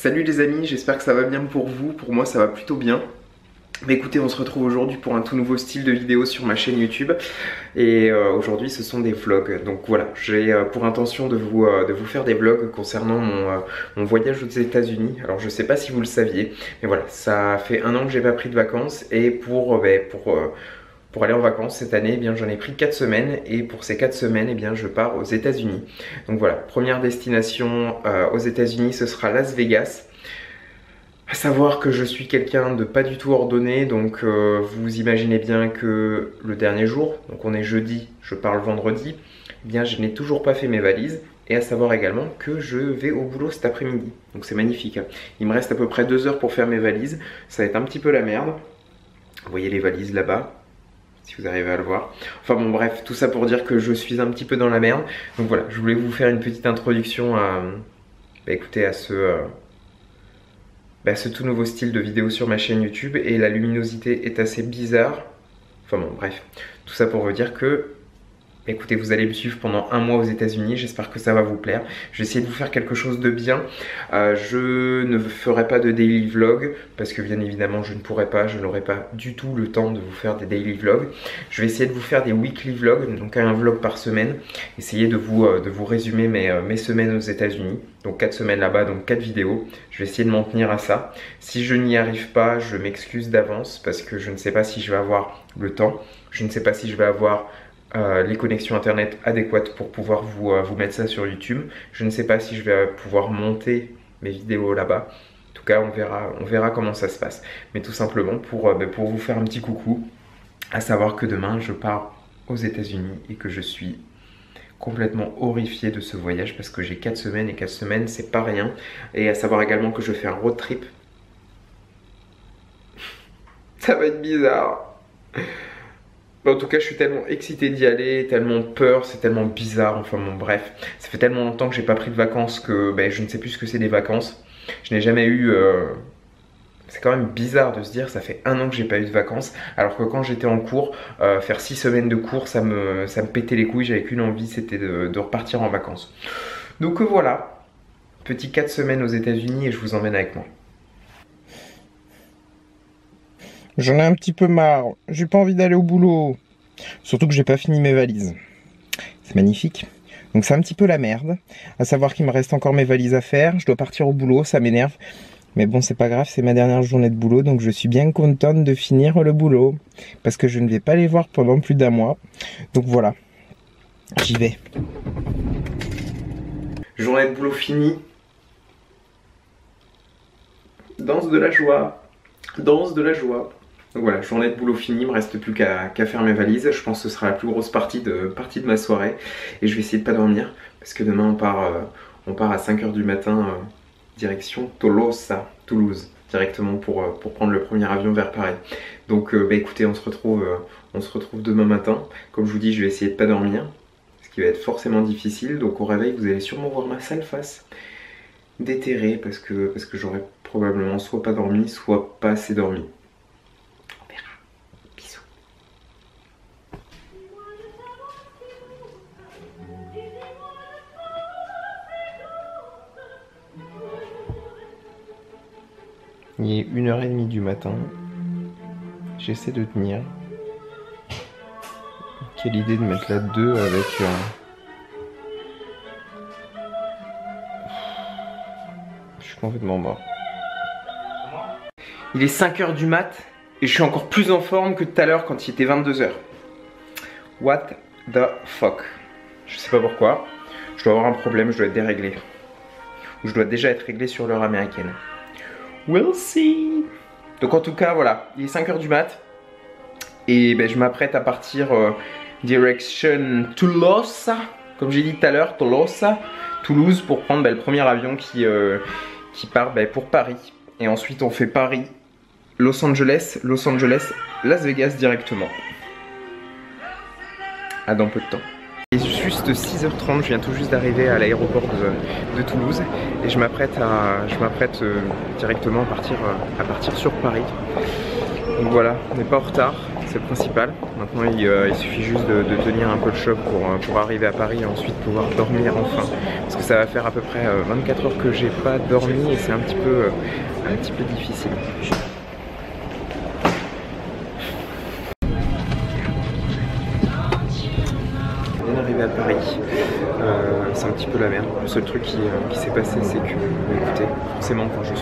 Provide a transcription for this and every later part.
Salut les amis, j'espère que ça va bien pour vous, pour moi ça va plutôt bien. Mais écoutez, on se retrouve aujourd'hui pour un tout nouveau style de vidéo sur ma chaîne YouTube. Et aujourd'hui ce sont des vlogs. Donc voilà, j'ai pour intention de vous faire des vlogs concernant mon voyage aux États-Unis. Alors je sais pas si vous le saviez, mais voilà, ça fait un an que j'ai pas pris de vacances. Et pour aller en vacances cette année, eh bien j'en ai pris 4 semaines. Et pour ces 4 semaines, eh bien je pars aux États-Unis. Donc voilà, première destination aux États-Unis, ce sera Las Vegas. À savoir que je suis quelqu'un de pas du tout ordonné, donc vous imaginez bien que le dernier jour, donc on est jeudi, je pars le vendredi, eh bien je n'ai toujours pas fait mes valises. Et à savoir également que je vais au boulot cet après-midi, donc c'est magnifique. Il me reste à peu près 2 heures pour faire mes valises, ça va être un petit peu la merde. Vous voyez les valises là-bas, si vous arrivez à le voir. Enfin bon bref, tout ça pour dire que je suis un petit peu dans la merde. Donc voilà, je voulais vous faire une petite introduction à, écoutez, à ce tout nouveau style de vidéo sur ma chaîne YouTube. Et la luminosité est assez bizarre. Enfin bon bref, tout ça pour vous dire que écoutez, vous allez me suivre pendant un mois aux États-Unis, j'espère que ça va vous plaire. Je vais essayer de vous faire quelque chose de bien. Je ne ferai pas de daily vlog parce que bien évidemment je ne pourrai pas, je n'aurai pas du tout le temps de vous faire des daily vlogs. Je vais essayer de vous faire des weekly vlogs, donc un vlog par semaine. Essayer de vous résumer mes semaines aux États-Unis. Donc 4 semaines là-bas, donc 4 vidéos. Je vais essayer de m'en tenir à ça. Si je n'y arrive pas, je m'excuse d'avance parce que je ne sais pas si je vais avoir le temps. Je ne sais pas si je vais avoir les connexions internet adéquates pour pouvoir vous mettre ça sur YouTube. Je ne sais pas si je vais pouvoir monter mes vidéos là-bas. En tout cas, on verra comment ça se passe. Mais tout simplement pour vous faire un petit coucou, à savoir que demain je pars aux États-Unis et que je suis complètement horrifié de ce voyage parce que j'ai 4 semaines et 4 semaines c'est pas rien. Et à savoir également que je fais un road trip. Ça va être bizarre. En tout cas, je suis tellement excité d'y aller, tellement peur, c'est tellement bizarre, enfin bon bref. Ça fait tellement longtemps que j'ai pas pris de vacances que je ne sais plus ce que c'est des vacances. Je n'ai jamais eu... C'est quand même bizarre de se dire, ça fait un an que j'ai pas eu de vacances. Alors que quand j'étais en cours, faire 6 semaines de cours, ça me pétait les couilles. J'avais qu'une envie, c'était de repartir en vacances. Donc voilà, petit 4 semaines aux États-Unis et je vous emmène avec moi. J'en ai un petit peu marre, j'ai pas envie d'aller au boulot. Surtout que j'ai pas fini mes valises. C'est magnifique. Donc c'est un petit peu la merde. À savoir qu'il me reste encore mes valises à faire. Je dois partir au boulot, ça m'énerve. Mais bon, c'est pas grave, c'est ma dernière journée de boulot. Donc je suis bien contente de finir le boulot. Parce que je ne vais pas les voir pendant plus d'1 mois. Donc voilà, j'y vais. Journée de boulot finie. Danse de la joie. Danse de la joie. Donc voilà, journée de boulot finie, il me reste plus qu'à faire mes valises. Je pense que ce sera la plus grosse partie de ma soirée. Et je vais essayer de pas dormir, parce que demain on part à 5 h du matin, direction Tolosa, Toulouse, directement pour prendre le premier avion vers Paris. Donc écoutez, on se retrouve demain matin. Comme je vous dis, je vais essayer de pas dormir, ce qui va être forcément difficile. Donc au réveil, vous allez sûrement voir ma sale face déterrée, parce que j'aurais probablement soit pas dormi, soit pas assez dormi. Il est 1h30 du matin. J'essaie de tenir. Quelle idée de mettre la 2 avec... Je suis complètement mort. Il est 5 h du mat et je suis encore plus en forme que tout à l'heure quand il était 22 h. What the fuck? Je sais pas pourquoi. Je dois avoir un problème, je dois être déréglé. Ou je dois déjà être réglé sur l'heure américaine. We'll see. Donc en tout cas voilà, il est 5 h du mat. Et je m'apprête à partir direction Toulouse. Comme j'ai dit tout à l'heure, Toulouse pour prendre le premier avion qui part pour Paris. Et ensuite on fait Paris, Los Angeles, Las Vegas directement. À dans peu de temps. Il est juste 6h30, je viens tout juste d'arriver à l'aéroport de Toulouse et je m'apprête directement à partir sur Paris. Donc voilà, on n'est pas en retard, c'est c'est le principal. Maintenant il suffit juste de tenir un peu le choc pour arriver à Paris et ensuite pouvoir dormir enfin. Parce que ça va faire à peu près 24 heures que j'ai pas dormi et c'est un petit peu difficile. Bien arrivé à Paris, c'est un petit peu la merde. Le seul truc qui s'est passé, c'est que, écoutez, forcément quand je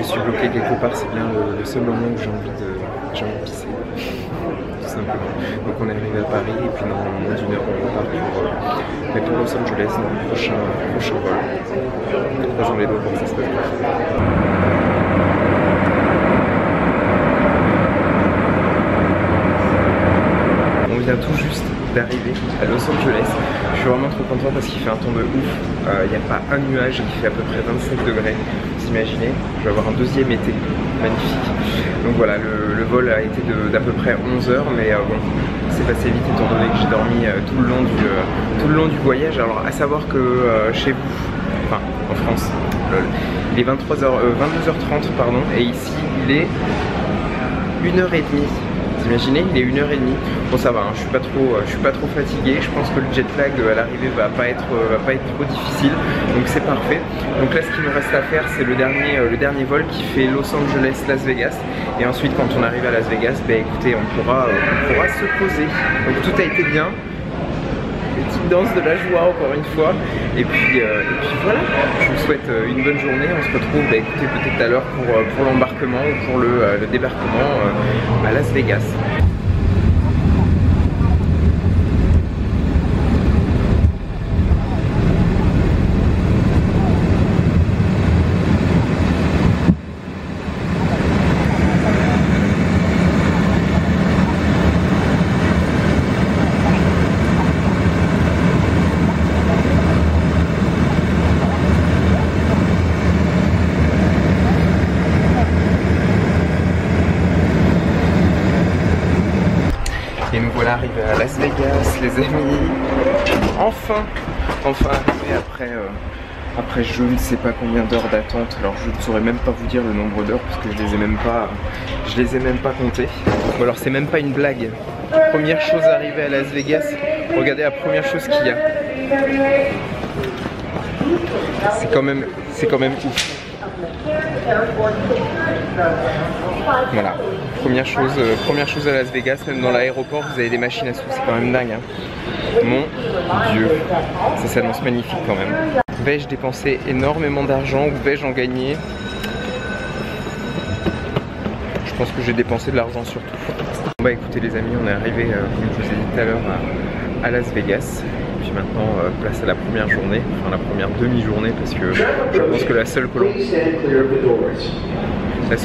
suis bloqué quelque part, c'est bien le seul moment où j'ai envie de pisser, tout simplement. Donc on est arrivé à Paris et puis dans moins d'une heure on part pour Los Angeles dans le prochain vol. Croisons les doigts pour que ça se passe bien. On vient tout juste d'arriver à Los Angeles. Je suis vraiment trop content parce qu'il fait un temps de ouf. Il n'y a pas un nuage et il fait à peu près 27 degrés. Vous imaginez, je vais avoir un deuxième été. Magnifique. Donc voilà, le vol a été d'à peu près 11 heures, mais bon, c'est passé vite étant donné que j'ai dormi tout le long du voyage. Alors à savoir que chez vous, enfin en France, il est 22h30 pardon, et ici il est 1h30. Vous imaginez, il est 1h30. Bon ça va, hein, je suis pas trop fatigué. Je pense que le jet lag à l'arrivée va pas être trop difficile. Donc c'est parfait. Donc là ce qu'il nous reste à faire c'est le dernier vol qui fait Los Angeles Las Vegas. Et ensuite quand on arrive à Las Vegas, bah écoutez, on pourra se poser. Donc tout a été bien. Petite danse de la joie encore une fois. Et puis voilà, je vous souhaite une bonne journée. On se retrouve bah, écoutez, peut-être tout à l'heure pour l'embarquement ou pour le débarquement à Las Vegas. Et nous voilà arrivés à Las Vegas, les amis. Enfin arrivé après je ne sais pas combien d'heures d'attente. Alors je ne saurais même pas vous dire le nombre d'heures parce que je les ai même pas comptées. Bon alors c'est même pas une blague. Première chose arrivée à Las Vegas, regardez la première chose qu'il y a. C'est quand même ouf. Voilà, première chose à Las Vegas, même dans l'aéroport vous avez des machines à sous, c'est quand même dingue hein. Mon Dieu, ça s'annonce magnifique quand même. Vais-je dépenser énormément d'argent ou vais-je en gagner? Je pense que j'ai dépensé de l'argent surtout. Bah écoutez les amis, on est arrivé comme je vous ai dit tout à l'heure à Las Vegas. Et puis maintenant place à la première journée, enfin la première demi-journée parce que je pense que la seule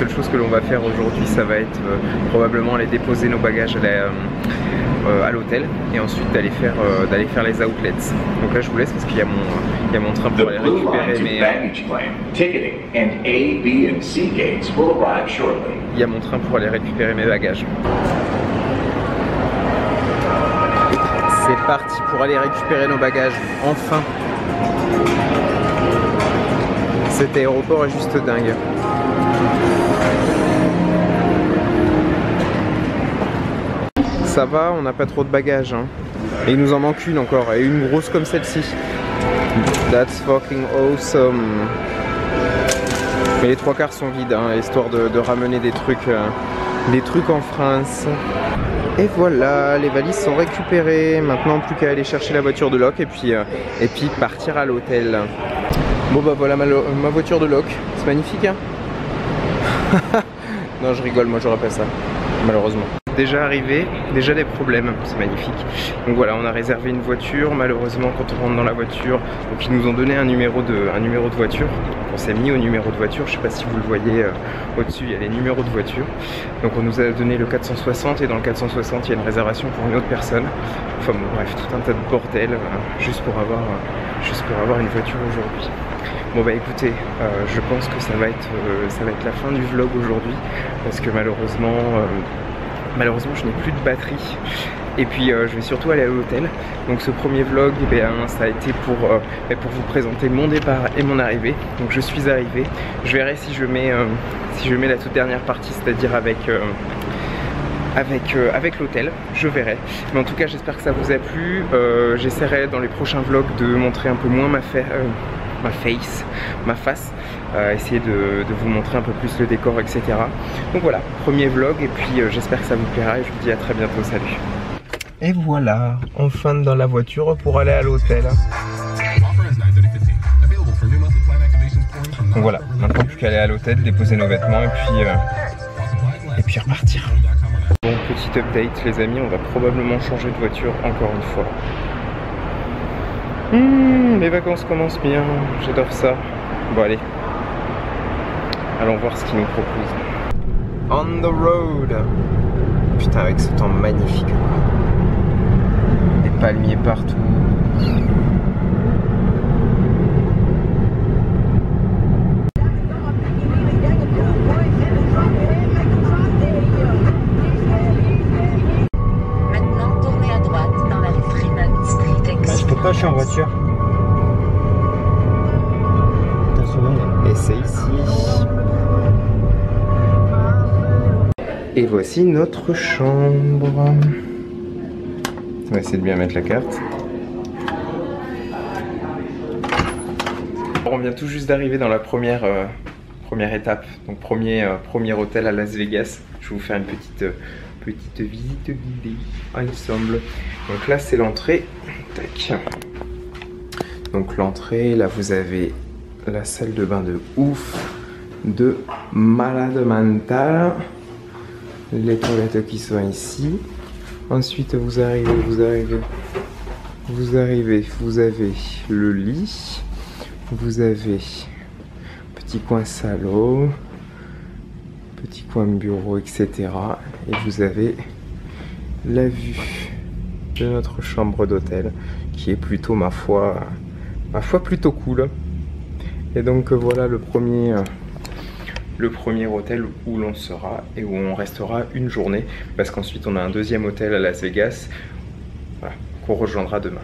chose que l'on va faire aujourd'hui ça va être probablement aller déposer nos bagages à l'hôtel et ensuite d'aller faire les outlets. Donc là je vous laisse parce qu'il y a mon train pour aller récupérer mes il y a mon train pour aller récupérer mes bagages. C'est parti pour aller récupérer nos bagages, enfin. Cet aéroport est juste dingue. Ça va, on n'a pas trop de bagages hein. Et il nous en manque une encore, et une grosse comme celle-ci. That's fucking awesome. Mais les trois quarts sont vides hein, histoire de ramener des trucs en France. Et voilà, les valises sont récupérées. Maintenant plus qu'à aller chercher la voiture de loc et puis partir à l'hôtel. Bon bah voilà ma voiture de loc. C'est magnifique hein. Non je rigole, moi j'aurais pas ça, malheureusement. Déjà arrivé, déjà des problèmes, c'est magnifique. Donc voilà, on a réservé une voiture, malheureusement quand on rentre dans la voiture, donc ils nous ont donné un numéro de voiture. Donc on s'est mis au numéro de voiture, je sais pas si vous le voyez au-dessus, il y a les numéros de voiture. Donc on nous a donné le 460 et dans le 460 il y a une réservation pour une autre personne. Enfin bon bref, tout un tas de bordel juste pour avoir une voiture aujourd'hui. Bon bah écoutez, je pense que ça va être la fin du vlog aujourd'hui parce que malheureusement je n'ai plus de batterie et puis je vais surtout aller à l'hôtel. Donc ce premier vlog ça a été pour vous présenter mon départ et mon arrivée. Donc je suis arrivé, je verrai si je mets la toute dernière partie, c'est-à-dire avec avec l'hôtel, je verrai. Mais en tout cas j'espère que ça vous a plu. J'essaierai dans les prochains vlogs de montrer un peu moins ma face, essayer de vous montrer un peu plus le décor, etc. Donc voilà, premier vlog, et puis j'espère que ça vous plaira, et je vous dis à très bientôt, salut. Et voilà, enfin dans la voiture pour aller à l'hôtel. Donc voilà, maintenant plus qu'à aller à l'hôtel, déposer nos vêtements et puis repartir. Bon, petit update les amis, on va probablement changer de voiture encore une fois. Les vacances commencent bien, j'adore ça. Bon allez, allons voir ce qu'ils nous proposent. On the road. Putain, avec ce temps magnifique. Des palmiers partout. Maintenant, tournez à droite dans la rue Fremont Street. Je peux pas, je suis en voiture. Et c'est ici. Et voici notre chambre. On va essayer de bien mettre la carte. On vient tout juste d'arriver dans la première étape. Donc premier hôtel à Las Vegas. Je vais vous faire une petite visite guidée ensemble. Donc là c'est l'entrée. Tac. Donc l'entrée, là vous avez la salle de bain de ouf, de malade mental. Les toilettes qui sont ici. Ensuite vous avez le lit. Vous avez petit coin salon, petit coin bureau, etc. Et vous avez la vue de notre chambre d'hôtel qui est plutôt ma foi plutôt cool. Et donc voilà le premier hôtel où l'on sera et où on restera une journée, parce qu'ensuite on a un deuxième hôtel à Las Vegas, voilà, qu'on rejoindra demain.